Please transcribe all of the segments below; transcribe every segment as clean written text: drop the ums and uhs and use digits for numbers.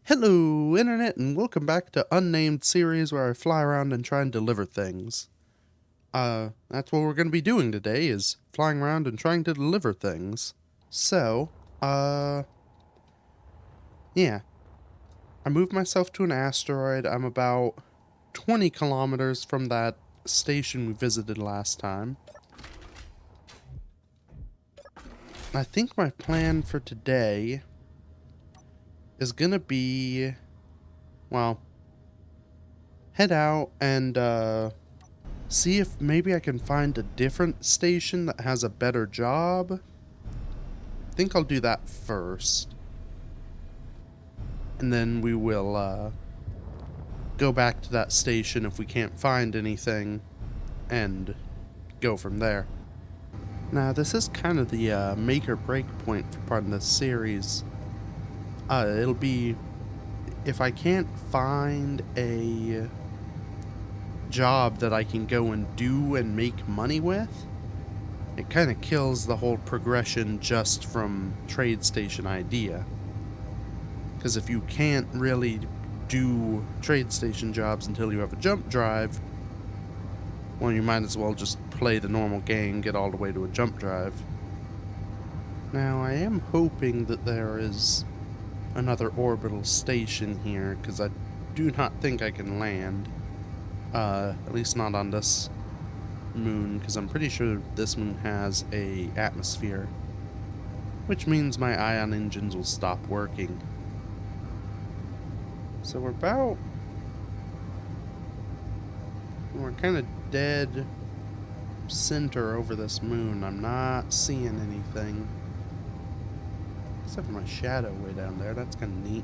Hello, Internet, and welcome back to Unnamed series where I fly around and try and deliver things. That's what we're going to be doing today, is flying around and trying to deliver things. So, yeah. I moved myself to an asteroid. I'm about 20 kilometers from that station we visited last time. I think my plan for today is going to be, well, head out and, see if maybe I can find a different station that has a better job. I think I'll do that first. And then we will go back to that station if we can't find anything and go from there. Now, this is kind of the make or break point for part of this series. It'll be if I can't find a job that I can go and do and make money with, it kind of kills the whole progression just from trade station idea. Because if you can't really do trade station jobs until you have a jump drive, well, you might as well just play the normal game, get all the way to a jump drive. Now, I am hoping that there is another orbital station here, because I do not think I can land. At least not on this moon, because I'm pretty sure this moon has a atmosphere, which means my ion engines will stop working. So we're kind of dead center over this moon. I'm not seeing anything except for my shadow way down there. That's kind of neat.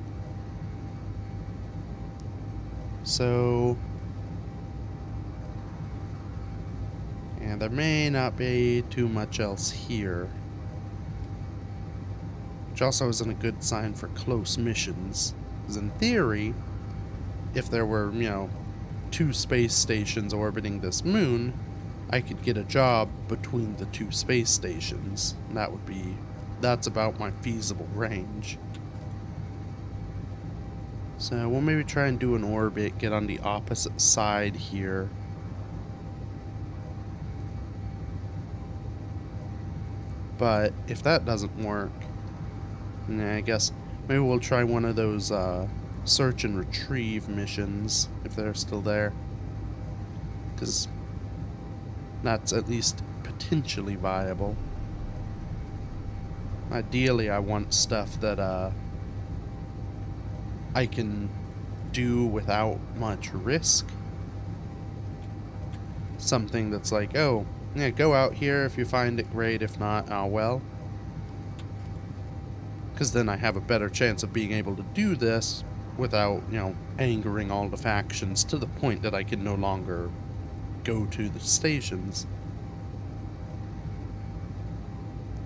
So yeah, there may not be too much else here, which also isn't a good sign for close missions. Because in theory, if there were, two space stations orbiting this moon, I could get a job between the two space stations. And that's about my feasible range. So we'll maybe try and do an orbit, get on the opposite side here. But if that doesn't work, I guess maybe we'll try one of those search and retrieve missions, if they're still there. Because that's at least potentially viable. Ideally, I want stuff that I can do without much risk. Something that's like, oh, yeah, go out here. If you find it, great. If not, oh well. Because then I have a better chance of being able to do this without, angering all the factions to the point that I can no longer go to the stations.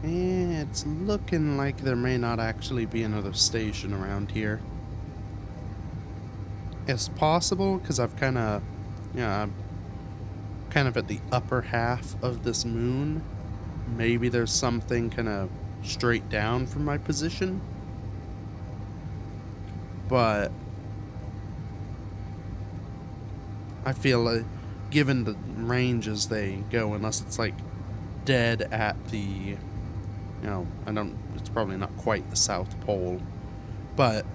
And it's looking like there may not actually be another station around here. It's possible, because I've I'm kind of at the upper half of this moon. Maybe there's something kind of straight down from my position. But I feel like, given the ranges they go, unless it's like dead at the, it's probably not quite the South Pole. But,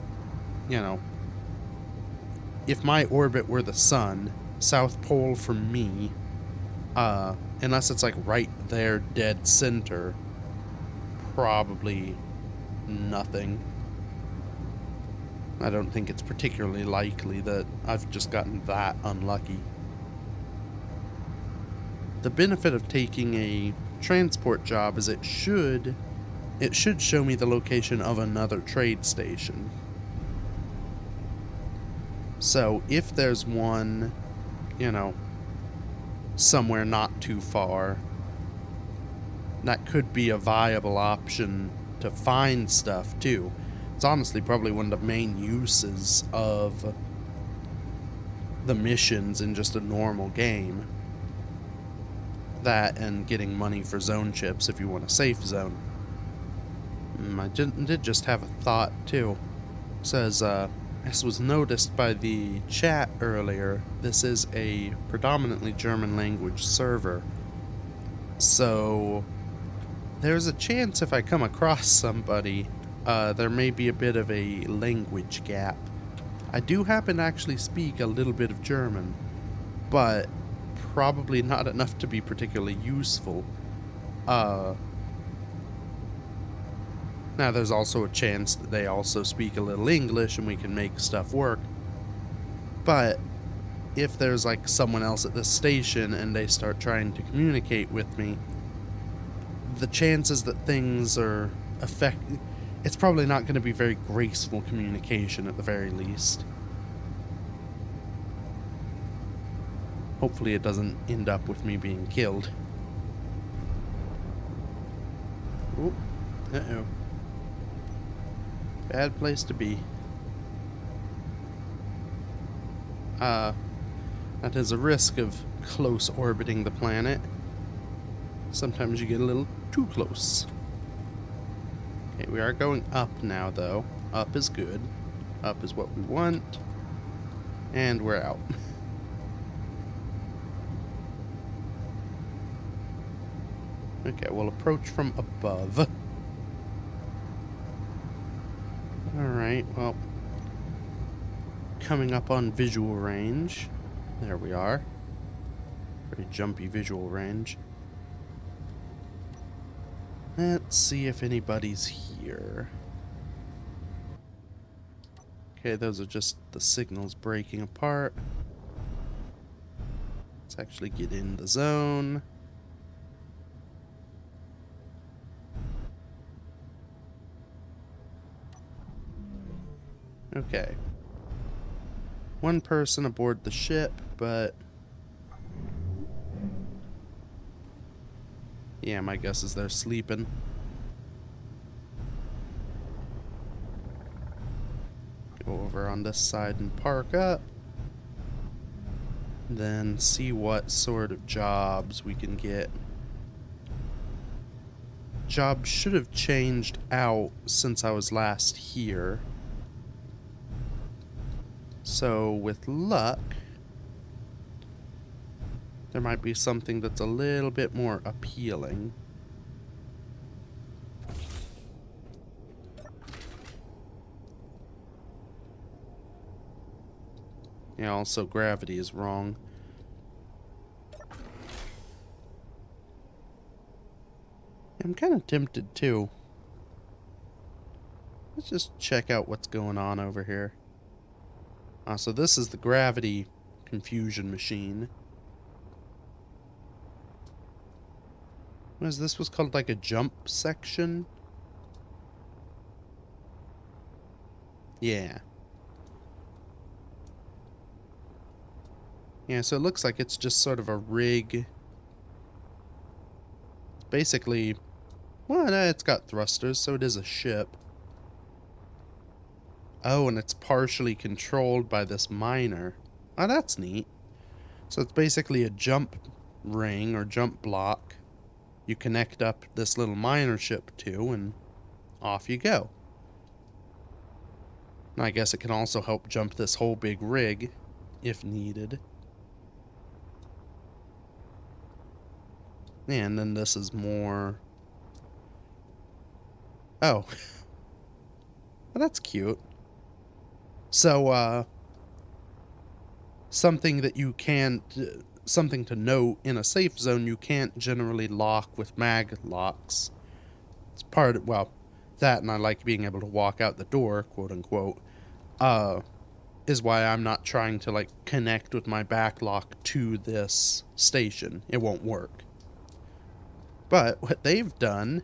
if my orbit were the sun, South Pole for me, unless it's like right there dead center, probably nothing. I don't think it's particularly likely that I've just gotten that unlucky. The benefit of taking a transport job is it should show me the location of another trade station. So if there's one, somewhere not too far, that could be a viable option to find stuff too. It's honestly probably one of the main uses of the missions in just a normal game. That and getting money for zone chips if you want a safe zone. I did just have a thought too. It says, As was noticed by the chat earlier, this is a predominantly German language server. So there's a chance if I come across somebody, there may be a bit of a language gap. I do happen to actually speak a little bit of German, but probably not enough to be particularly useful. Now there's also a chance that they also speak a little English and we can make stuff work. But if there's like someone else at this station and they start trying to communicate with me, the chances that things are it's probably not going to be very graceful communication at the very least. Hopefully it doesn't end up with me being killed. Oop. Uh-oh. Bad place to be. That is a risk of close orbiting the planet. Sometimes you get a little too close. Okay, we are going up now, though. Up is good. Up is what we want. And we're out. Okay, we'll approach from above. Alright, well, coming up on visual range. There we are. Pretty jumpy visual range. Let's see if anybody's here. Okay, those are just the signals breaking apart. Let's actually get in the zone. Okay. One person aboard the ship, but yeah, my guess is they're sleeping. Go over on this side and park up. Then see what sort of jobs we can get. Jobs should have changed out since I was last here. So, with luck, there might be something that's a little bit more appealing. Yeah, also gravity is wrong. I'm kind of tempted too. Let's just check out what's going on over here. So this is the gravity confusion machine. What is this? Was called like a jump section? Yeah. Yeah, so it looks like it's just sort of a rig. Basically, well, it's got thrusters, so it is a ship. Oh, and it's partially controlled by this miner. Oh, that's neat. So it's basically a jump ring or jump block. You connect up this little miner ship to, and off you go. And I guess it can also help jump this whole big rig, if needed. And then this is more... Oh. Well, that's cute. So, something that you can't... something to note, in a safe zone, you can't generally lock with mag locks. It's part of... well, that and I like being able to walk out the door, quote-unquote, is why I'm not trying to, like, connect with my backlock to this station. It won't work. But what they've done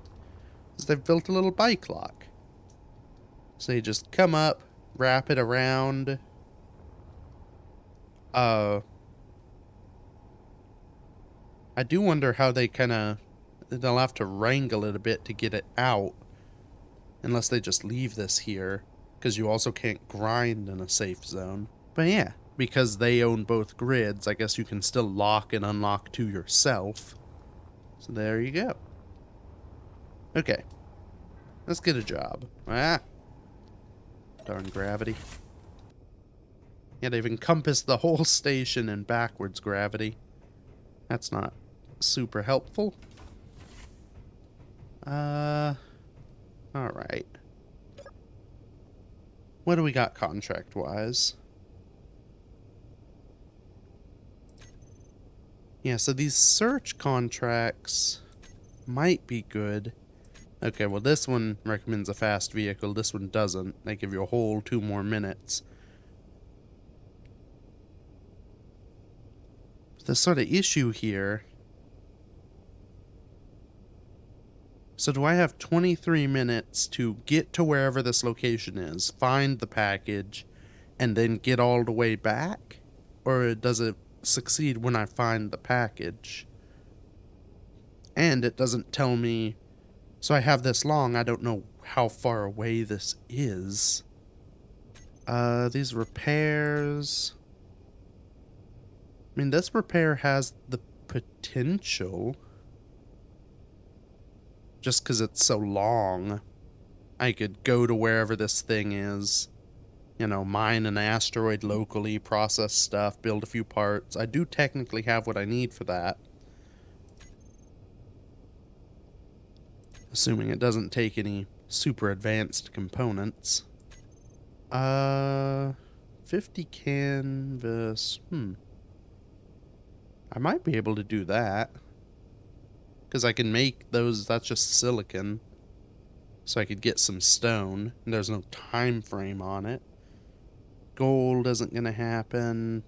is they've built a little bike lock. So you just come up, wrap it around. I do wonder how they they'll have to wrangle it a bit to get it out. Unless they just leave this here. Because you also can't grind in a safe zone. But yeah, because they own both grids, I guess you can still lock and unlock to yourself. So there you go. Okay. Let's get a job. Ah. Darn gravity. Yeah, they've encompassed the whole station in backwards gravity. That's not super helpful. Alright. What do we got contract-wise? Yeah, so these search contracts might be good. Okay, well this one recommends a fast vehicle, this one doesn't. They give you a whole 2 more minutes. The sort of issue here... So do I have 23 minutes to get to wherever this location is, find the package, and then get all the way back? Or does it succeed when I find the package? And it doesn't tell me... So I have this long, I don't know how far away this is. These repairs... I mean, this repair has the potential... Just because it's so long, I could go to wherever this thing is, you know, mine an asteroid locally, process stuff, build a few parts. I do technically have what I need for that. Assuming it doesn't take any super advanced components. 50 canvas. I might be able to do that. Because I can make those, that's just silicon. So I could get some stone. And there's no time frame on it. Gold isn't going to happen.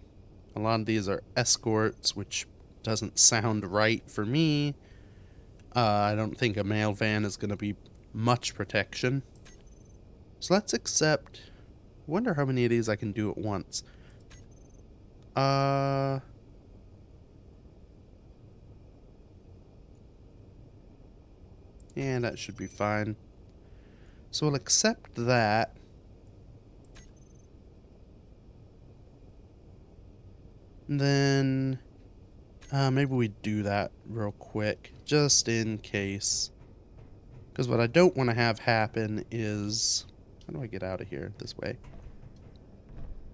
A lot of these are escorts, which doesn't sound right for me. I don't think a mail van is going to be much protection. So let's accept... Wonder how many of these I can do at once. Yeah, that should be fine. So we'll accept that. And then... maybe we do that real quick, just in case. Because what I don't want to have happen is... How do I get out of here this way?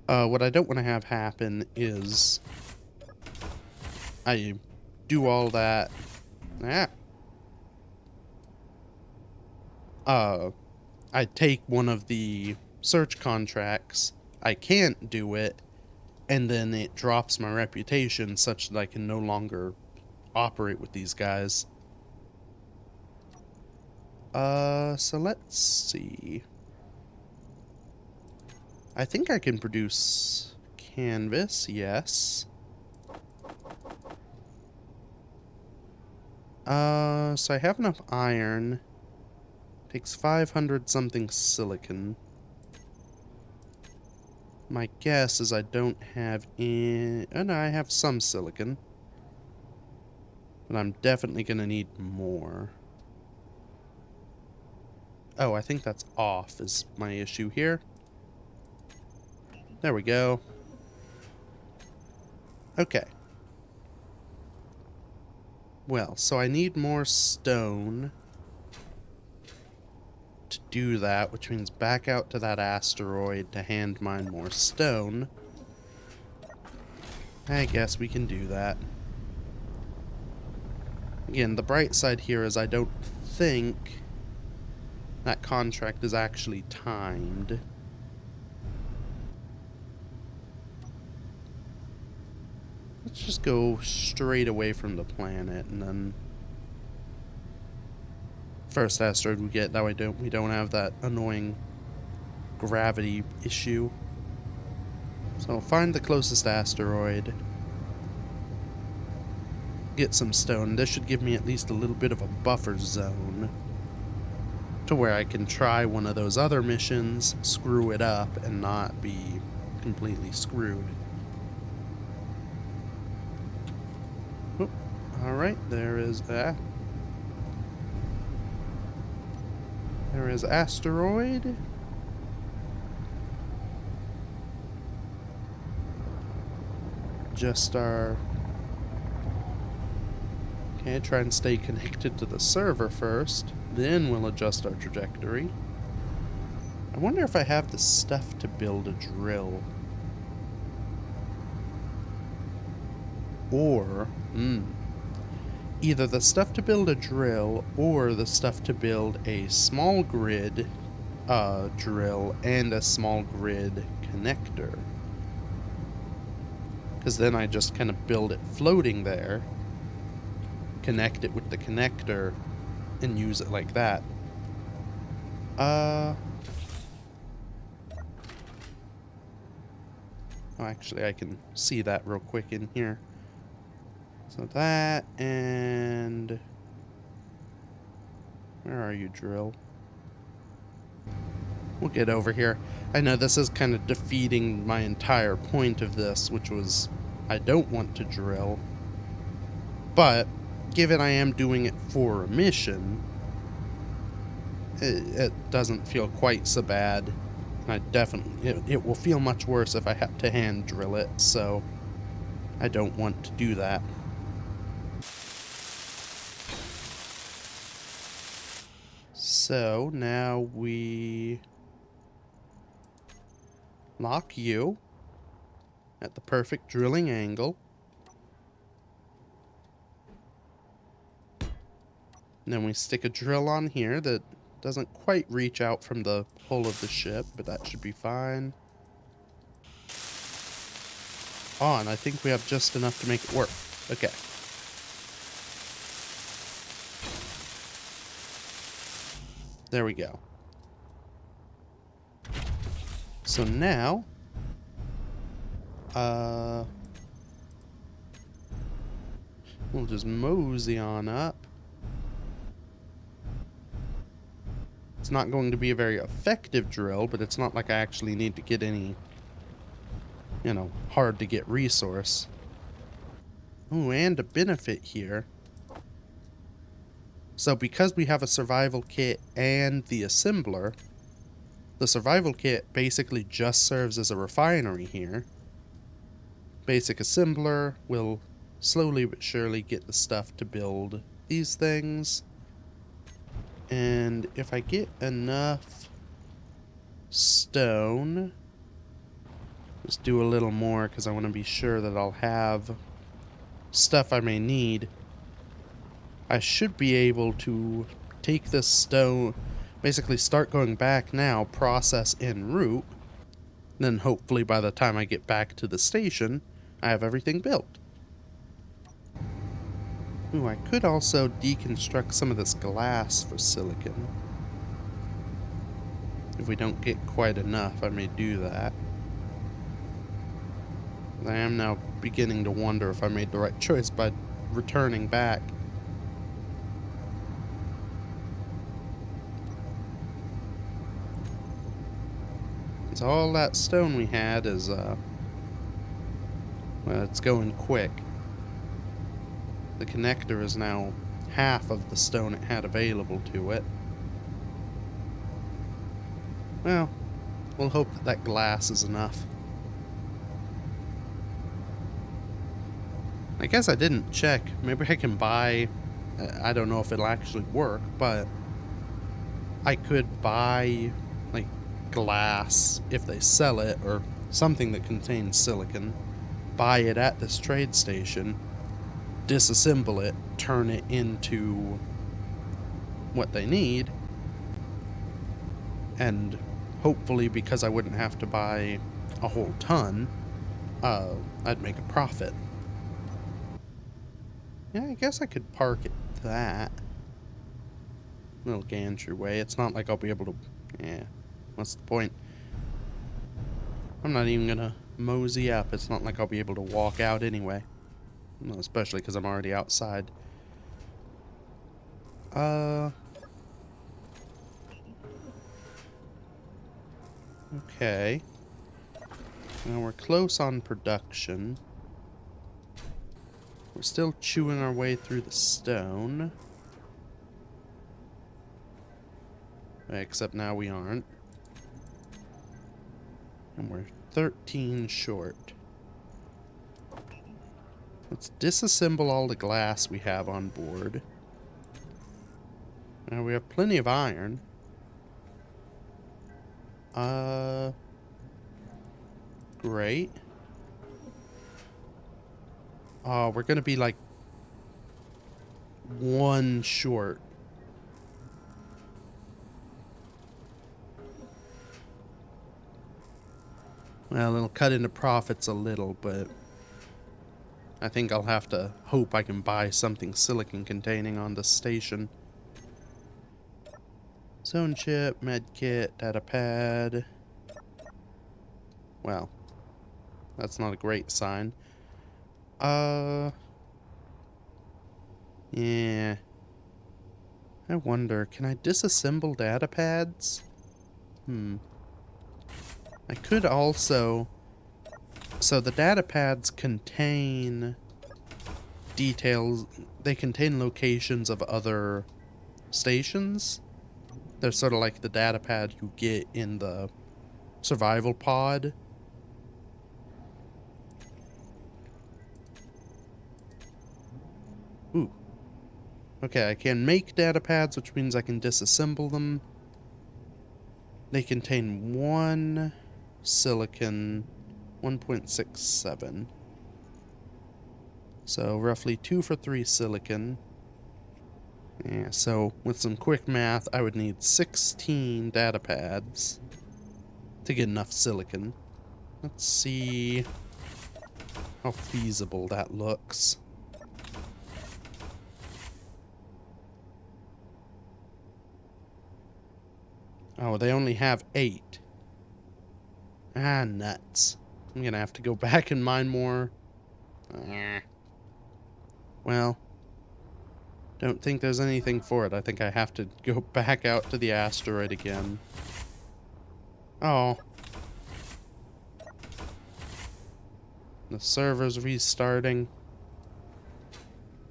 What I don't want to have happen is... I do all that... I take one of the search contracts, I can't do it, and then it drops my reputation such that I can no longer operate with these guys. So let's see. I think I can produce canvas, yes. So I have enough iron. Takes 500 something silicon. My guess is I don't have any... Oh no, I have some silicon. But I'm definitely gonna need more. Oh, I think that's off is my issue here. There we go. Okay. Well, so I need more stone to do that, which means back out to that asteroid to hand mine more stone. I guess we can do that. Again, the bright side here is I don't think that contract is actually timed. Let's just go straight away from the planet and then first asteroid we get, that way we don't have that annoying gravity issue. So find the closest asteroid, get some stone. This should give me at least a little bit of a buffer zone to where I can try one of those other missions, screw it up, and not be completely screwed. Alright, there is that. There is asteroid. Just our... Okay, try and stay connected to the server first. Then we'll adjust our trajectory. I wonder if I have the stuff to build a drill. or either the stuff to build a drill or the stuff to build a small grid drill and a small grid connector. Because then I just kind of build it floating there, connect it with the connector, and use it like that. Oh, actually, I can see that real quick in here. So that, and... Where are you, drill? We'll get over here. I know this is kind of defeating my entire point of this, which was I don't want to drill. But, given I am doing it for a mission, it doesn't feel quite so bad. I definitely... It will feel much worse if I have to hand drill it, so I don't want to do that. So, now we lock you at the perfect drilling angle. And then we stick a drill on here that doesn't quite reach out from the hull of the ship, but that should be fine. Oh, and I think we have just enough to make it work. Okay. There we go. So now, we'll just mosey on up. It's not going to be a very effective drill, but it's not like I actually need to get any, you know, hard to get resource. Ooh, and a benefit here. So because we have a survival kit and the assembler, the survival kit basically just serves as a refinery here. Basic assembler will slowly but surely get the stuff to build these things. And if I get enough stone, just do a little more because I want to be sure that I'll have stuff I may need. I should be able to take this stone, basically start going back now, process en route, then hopefully by the time I get back to the station, I have everything built. Ooh, I could also deconstruct some of this glass for silicon. If we don't get quite enough, I may do that. I am now beginning to wonder if I made the right choice by returning back. So all that stone we had is, well, it's going quick. The connector is now half of the stone it had available to it. Well, we'll hope that that glass is enough. I guess I didn't check. Maybe I can buy... I don't know if it'll actually work, but I could buy, like, glass if they sell it, or something that contains silicon. Buy it at this trade station, disassemble it, turn it into what they need, and hopefully, because I wouldn't have to buy a whole ton, I'd make a profit. Yeah, I guess I could park it that. Little gantry way. It's not like I'll be able to... Yeah, what's the point? I'm not even gonna mosey up. It's not like I'll be able to walk out anyway. Well, especially because I'm already outside. Okay. Now we're close on production. We're still chewing our way through the stone. Except now we aren't. And we're 13 short. Let's disassemble all the glass we have on board. Now we have plenty of iron. Great. Oh, we're gonna be like one short. Well, it'll cut into profits a little, but I think I'll have to hope I can buy something silicon containing on the station. Zone chip, medkit, data pad. Well, that's not a great sign. Yeah. I wonder, can I disassemble data pads? I could also... So the data pads contain details, they contain locations of other stations. They're sort of like the data pad you get in the survival pod. Ooh. Okay, I can make data pads, which means I can disassemble them. They contain 1 silicon, 1.67. So roughly 2 for 3 silicon. Yeah, so with some quick math, I would need 16 data pads to get enough silicon. Let's see how feasible that looks. Oh, they only have 8. Ah, nuts. I'm gonna have to go back and mine more. Well, don't think there's anything for it. I think I have to go back out to the asteroid again. Oh. The server's restarting.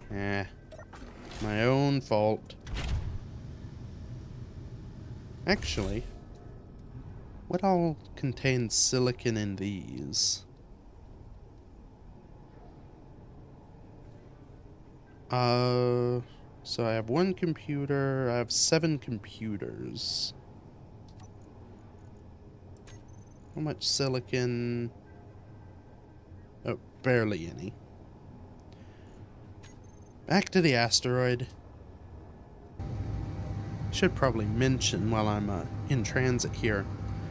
My own fault. Actually, what all contains silicon in these? So I have 1 computer, I have 7 computers. How much silicon? Oh, barely any. Back to the asteroid. Should probably mention while I'm in transit here.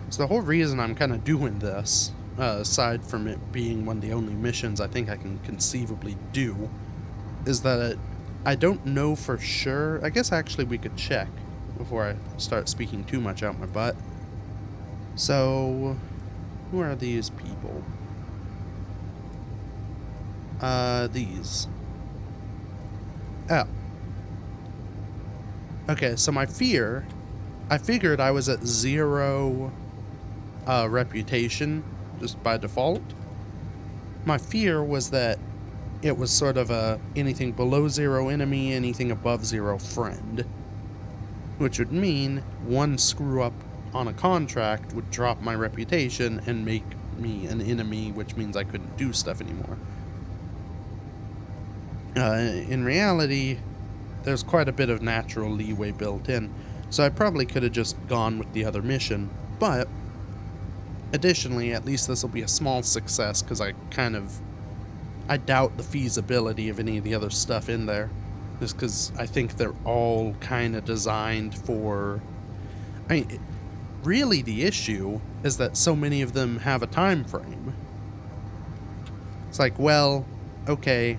So the whole reason I'm kind of doing this, aside from it being one of the only missions I think I can conceivably do, is that I don't know for sure. I guess actually we could check before I start speaking too much out my butt. So, who are these people? These. Oh. Okay, so my fear, I figured I was at 0 reputation just by default. My fear was that it was sort of a anything below 0 enemy, anything above 0 friend. Which would mean one screw up on a contract would drop my reputation and make me an enemy, which means I couldn't do stuff anymore. In reality, there's quite a bit of natural leeway built in, so I probably could have just gone with the other mission, but additionally, at least this will be a small success, because I doubt the feasibility of any of the other stuff in there, just because I think they're all kind of designed for... really the issue is that so many of them have a time frame. It's like, well, okay,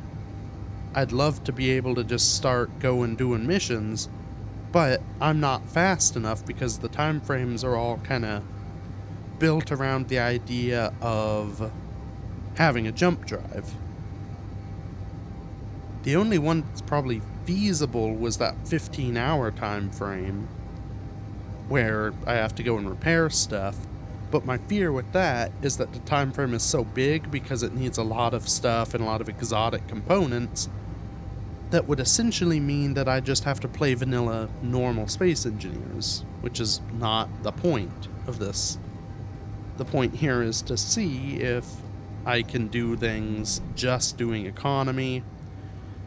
I'd love to be able to just start doing missions, but I'm not fast enough because the time frames are all kind of built around the idea of having a jump drive. The only one that's probably feasible was that 15-hour time frame where I have to go and repair stuff. But my fear with that is that the time frame is so big because it needs a lot of stuff and a lot of exotic components that would essentially mean that I just have to play vanilla normal Space Engineers, which is not the point of this. The point here is to see if I can do things just doing economy,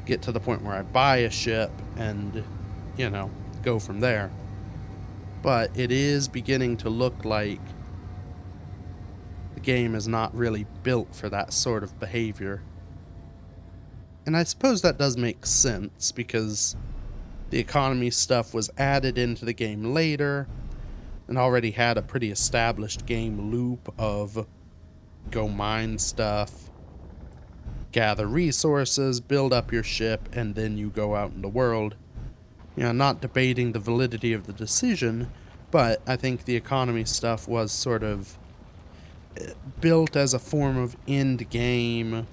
get to the point where I buy a ship, and, go from there. But it is beginning to look like the game is not really built for that sort of behavior. And I suppose that does make sense, because the economy stuff was added into the game later, and already had a pretty established game loop of go mine stuff, gather resources, build up your ship, and then you go out in the world. You know, not debating the validity of the decision, but I think the economy stuff was sort of built as a form of end game.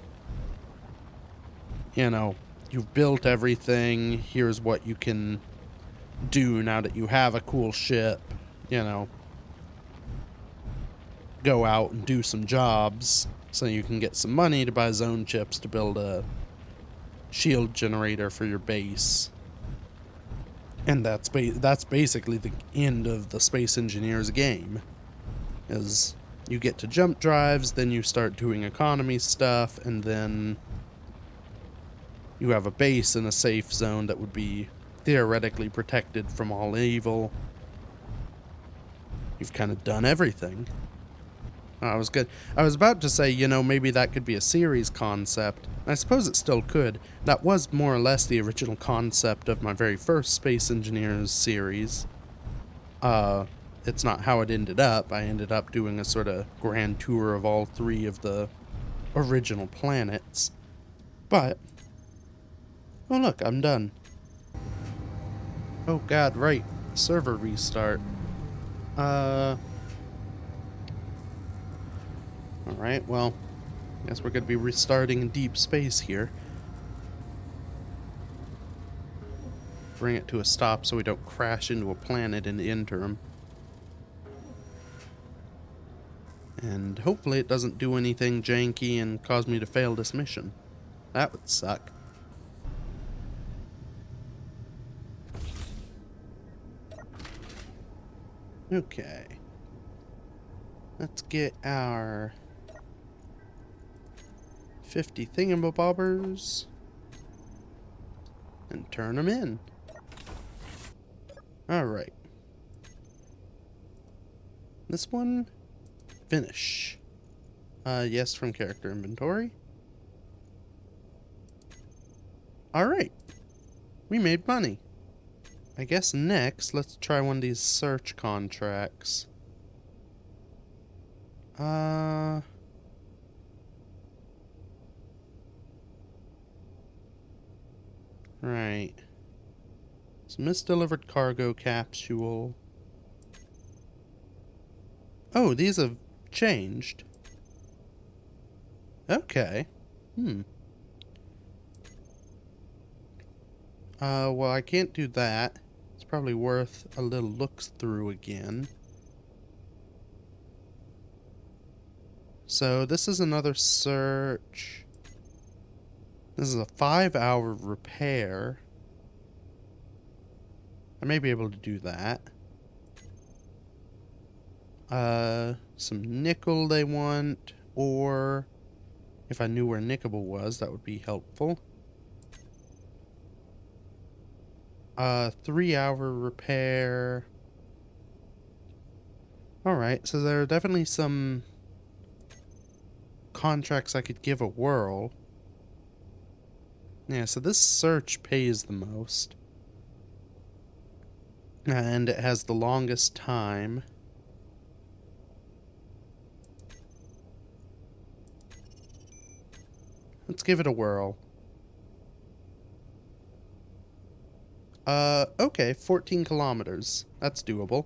You know, you've built everything, here's what you can do now that you have a cool ship, you know. Go out and do some jobs so you can get some money to buy zone chips to build a shield generator for your base. And that's basically the end of the Space Engineers game. Is you get to jump drives, then you start doing economy stuff, and then you have a base in a safe zone that would be theoretically protected from all evil. You've kind of done everything. I was good. I was about to say, you know, maybe that could be a series concept. I suppose it still could. That was more or less the original concept of my very first Space Engineers series. It's not how it ended up. I ended up doing a sort of grand tour of all 3 of the original planets. But, oh look, I'm done. Oh god, right. Server restart. Alright, well, I guess we're going to be restarting in deep space here. Bring it to a stop so we don't crash into a planet in the interim. And hopefully it doesn't do anything janky and cause me to fail this mission. That would suck. Okay. Let's get our 50 thingamabobbers and turn them in. Alright. This one, finish. Yes, from character inventory. Alright. We made money. I guess next, let's try one of these search contracts. Right. It's misdelivered cargo capsule. Oh, these have changed. Okay. Well, I can't do that. It's probably worth a little looks through again. So this is another search. This is a 5-hour repair. I may be able to do that. Some nickel they want, or if I knew where nickel was, that would be helpful. 3-hour repair. Alright, so there are definitely some contracts I could give a whirl. Yeah, so this search pays the most. And it has the longest time. Let's give it a whirl. Okay, 14 kilometers. That's doable.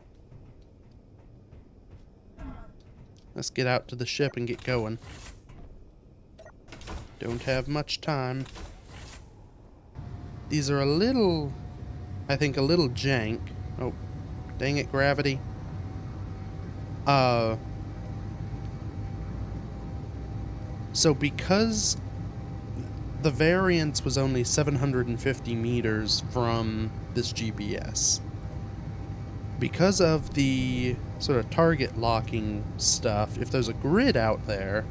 Let's get out to the ship and get going. Don't have much time. These are a little, I think, a little jank. Oh, dang it, gravity. So because the variance was only 750 meters from this GPS, because of the sort of target locking stuff, if there's a grid out there,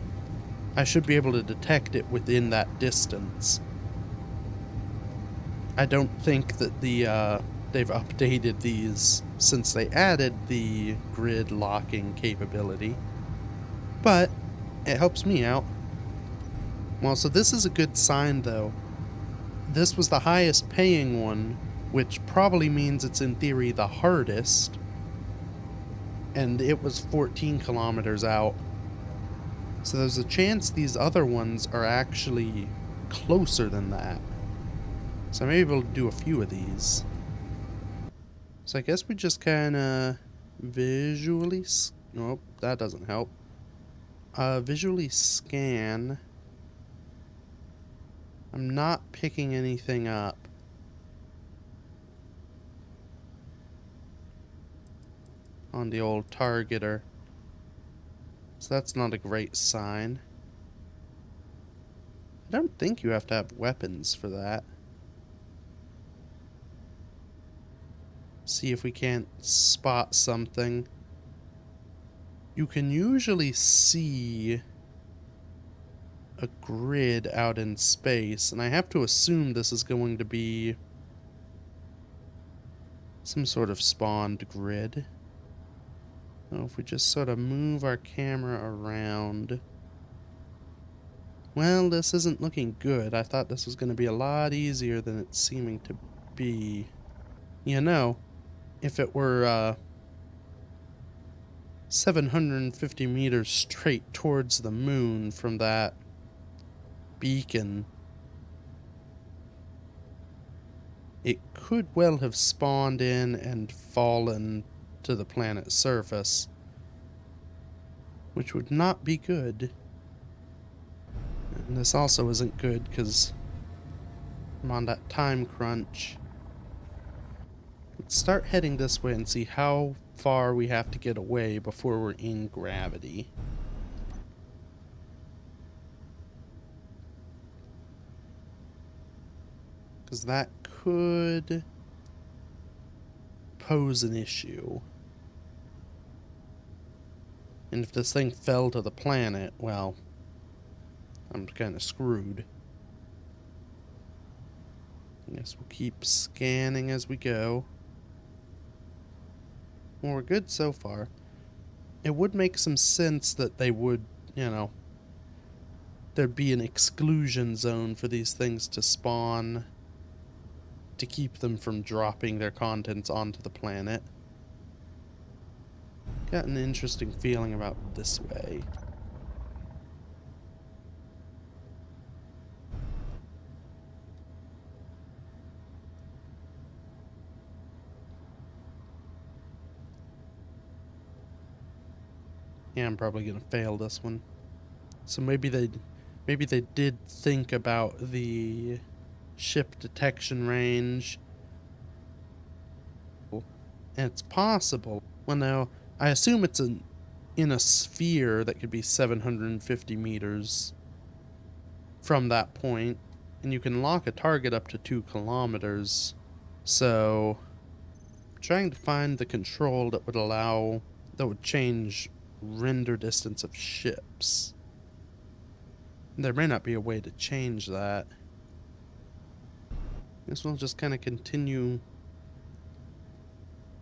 I should be able to detect it within that distance. I don't think that they've updated these since they added the grid locking capability, but it helps me out. Well, so this is a good sign, though. this was the highest paying one, which probably means it's in theory the hardest. And it was 14 kilometers out. So there's a chance these other ones are actually closer than that. So I may be able to do a few of these. So I guess we just kind of visually... Nope, that doesn't help. Visually scan. I'm not picking anything up. On the old targeter. So that's not a great sign. I don't think you have to have weapons for that. See if we can't spot something. You can usually see a grid out in space, and I have to assume this is going to be some sort of spawned grid. So if we just sort of move our camera around... Well, this isn't looking good. I thought this was going to be a lot easier than it's seeming to be. You know, if it were 750 meters straight towards the moon from that beacon, it could well have spawned in and fallen to the planet's surface, which would not be good. And this also isn't good because I'm on that time crunch. Let's start heading this way and see how far we have to get away before we're in gravity. Because that could pose an issue. And if this thing fell to the planet, well, I'm kind of screwed. I guess we'll keep scanning as we go. Well, we're good so far. It would make some sense that they would, you know, there'd be an exclusion zone for these things to spawn to keep them from dropping their contents onto the planet. Got an interesting feeling about this way. Yeah, I'm probably gonna fail this one. So maybe they did think about the ship detection range. And it's possible. Well, now, I assume it's in a sphere that could be 750 meters from that point. And you can lock a target up to 2 kilometers. So, I'm trying to find the control that would change render distance of ships. There may not be a way to change that. Guess we'll just kind of continue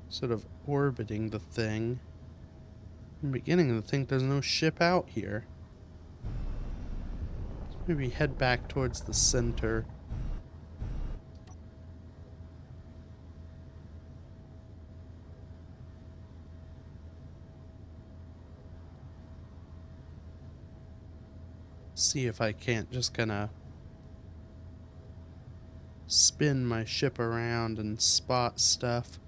sort of orbiting the thing. I'm beginning to think there's no ship out here. Maybe head back towards the center. See if I can't just kind of spin my ship around and spot stuff.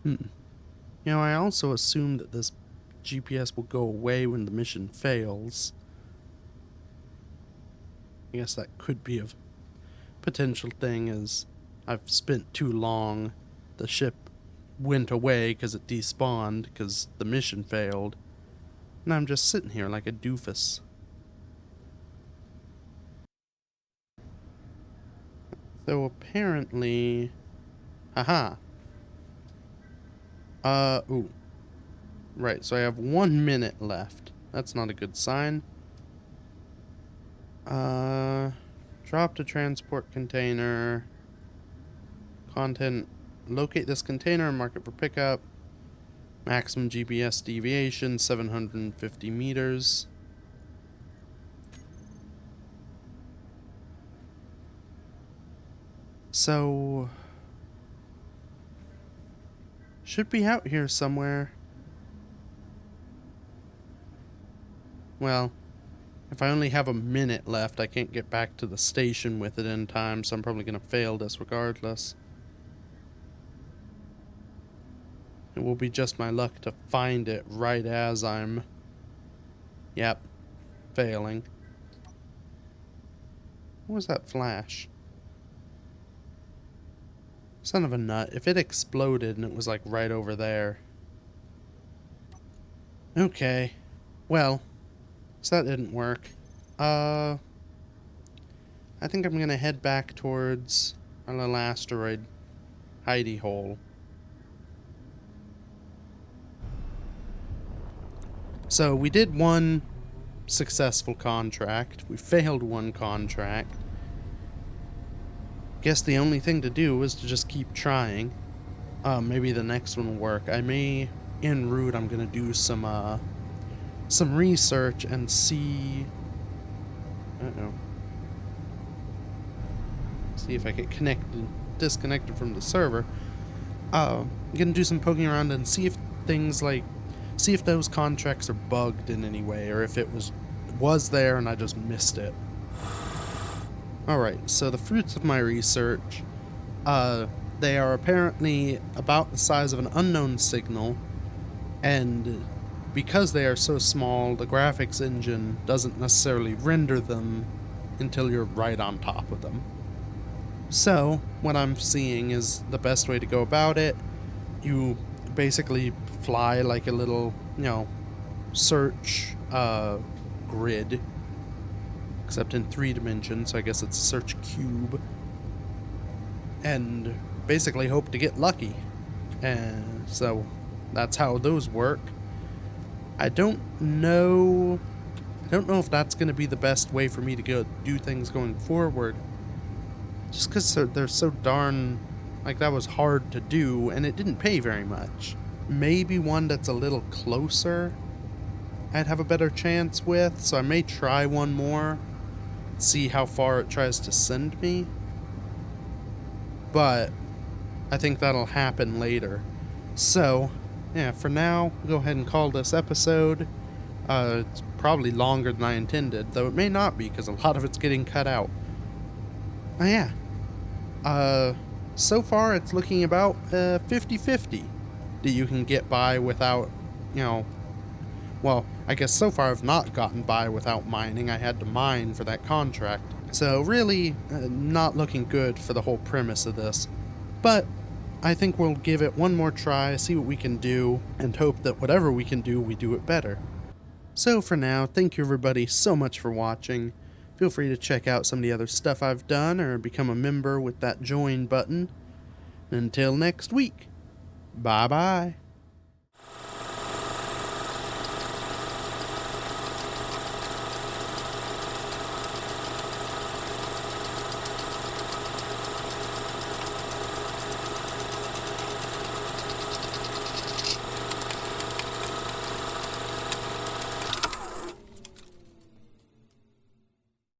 You know, I also assume that this GPS will go away when the mission fails. I guess that could be a potential thing, as I've spent too long. The ship went away because it despawned because the mission failed. And I'm just sitting here like a doofus. So apparently... Haha. Ooh. Right, so I have 1 minute left. That's not a good sign. Drop to transport container. Content. Locate this container and mark it for pickup. Maximum GPS deviation, 750 meters. So, should be out here somewhere. Well, if I only have a minute left, I can't get back to the station with it in time, so I'm probably going to fail this regardless. It will be just my luck to find it right as I'm... Yep, failing. What was that flash? Son of a nut. If it exploded and it was like right over there. Okay. Well, so that didn't work. I think I'm gonna head back towards our little asteroid hidey hole. So we did one successful contract. We failed one contract. Guess the only thing to do is to just keep trying. Maybe the next one will work. I may, en route, I'm gonna do some research and see... See if I get disconnected from the server. I'm gonna do some poking around and see if things like... See if those contracts are bugged in any way, or if it was there and I just missed it. Alright, so the fruits of my research, they are apparently about the size of an unknown signal, and because they are so small, the graphics engine doesn't necessarily render them until you're right on top of them. So, what I'm seeing is the best way to go about it. You basically fly like a little, search grid, except in 3 dimensions, so I guess it's a search cube, and basically hope to get lucky. And so that's how those work. I don't know if that's going to be the best way for me to go do things going forward, just because they're so darn, like, that was hard to do and it didn't pay very much. Maybe one that's a little closer I'd have a better chance with, so I may try one more, see how far it tries to send me, but I think that'll happen later. So, yeah, for now, go ahead and call this episode. It's probably longer than I intended, though it may not be, because a lot of it's getting cut out. Oh yeah. So far it's looking about 50-50 that you can get by without, well, I guess so far I've not gotten by without mining. I had to mine for that contract. So really, not looking good for the whole premise of this. But I think we'll give it one more try, see what we can do, and hope that whatever we can do, we do it better. So for now, thank you everybody so much for watching. Feel free to check out some of the other stuff I've done, or become a member with that join button. Until next week, bye bye.